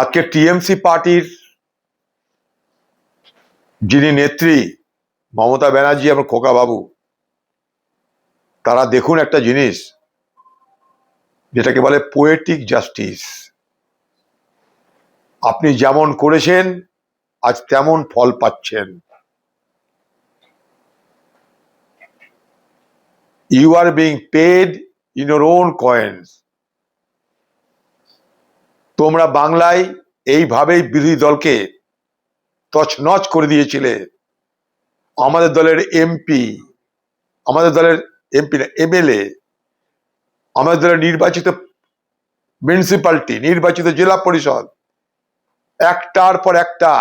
আজকে টিএমসি পার্টির যিনি নেত্রী মমতা ব্যানার্জি এবং খোকা বাবু, তারা দেখুন একটা জিনিস যেটাকে বলে পোয়েটিক জাস্টিস। আপনি যেমন করেছেন আজ তেমন ফল পাচ্ছেন। You are being paid in your own coins. তোমরা বাংলায় এইভাবেই বিরোধী দলকে তছনছ করে দিয়েছিলে। আমাদের দলের এমপি, আমাদের দলের এমপি না এমএলএ, আমাদের দলের নির্বাচিত মিউনিসিপ্যালিটি, নির্বাচিত জেলা পরিষদ একটার পর একটা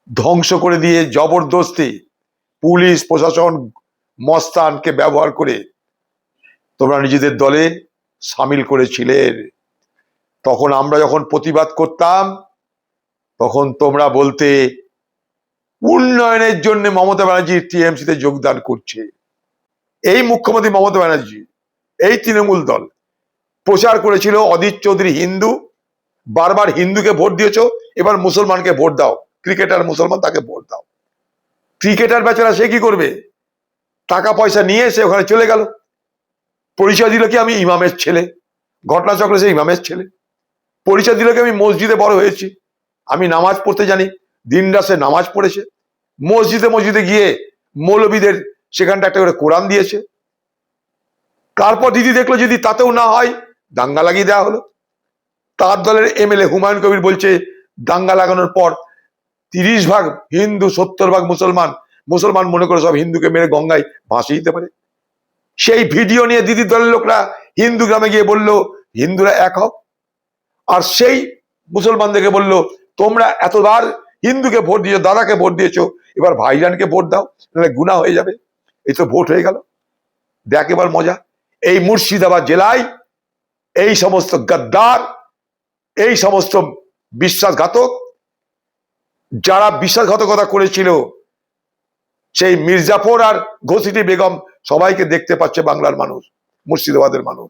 ধ্বংস করে দিয়ে জবরদস্তি পুলিশ প্রশাসন মস্তানকে ব্যবহার করে তোমরা নিজেদের দলে সামিল করেছিলে। তখন আমরা যখন প্রতিবাদ করতাম তখন তোমরা বলতে উন্নয়নের জন্য মমতা ব্যানার্জি টিএমসিতে যোগদান করছে। এই মুখ্যমন্ত্রী মমতা ব্যানার্জি, এই তৃণমূল দল প্রচার করেছিল অদিত চৌধুরী হিন্দু, বারবার হিন্দুকে ভোট দিয়েছ, এবার মুসলমানকে ভোট দাও, ক্রিকেটার মুসলমান তাকে ভোট দাও। ক্রিকেটার বেচারা সে কি করবে? টাকা পয়সা নিয়ে সে ওখানে চলে গেল, পরিচয় দিল কি আমি ইমামের ছেলে, ঘটনাচক্রে সে ইমামের ছেলে। পরিচয় দিল কি আমি মসজিদে বড় হয়েছি, আমি নামাজ পড়তে জানি, দিন রাতে নামাজ পড়েছে। মসজিদে গিয়ে মৌলবীদের সেখানটা একটা করে কোরআন দিয়েছে। তারপর দিদি দেখলো যদি তাতেও না হয়, দাঙ্গা লাগিয়ে দেওয়া হলো। তার দলের এমএলএ হুমায়ুন কবির বলছে দাঙ্গা লাগানোর পর 30 ভাগ হিন্দু 70 ভাগ মুসলমান, মুসলমান মনে করে সব হিন্দুকে মেরে গঙ্গায় ভাসিয়ে দিতে পারে। সেই ভিডিও নিয়ে দিদি দলের লোকরা হিন্দু গ্রামে গিয়ে বলল হিন্দুরা এক হোক, আর সেই মুসলমানদেরকে বলল তোমরা এতবার হিন্দুকে ভোট দিয়েছো, দাদাকে ভোট দিয়েছো, এবার ভাইজানকে ভোট দাও, নাহলে গুনাহ হয়ে যাবে। এই তো ভোট হয়ে গেল। দেখ এবার মজা। এই মুর্শিদাবাদ জেলায় এই সমস্ত গদ্দার, এই সমস্ত বিশ্বাসঘাতক, যারা বিশ্বাসঘাতকতা করেছিল, সেই মির্জাফর আর ঘসিটি বেগম সবাইকে দেখতে পাচ্ছে বাংলার মানুষ, মুর্শিদাবাদের মানুষ।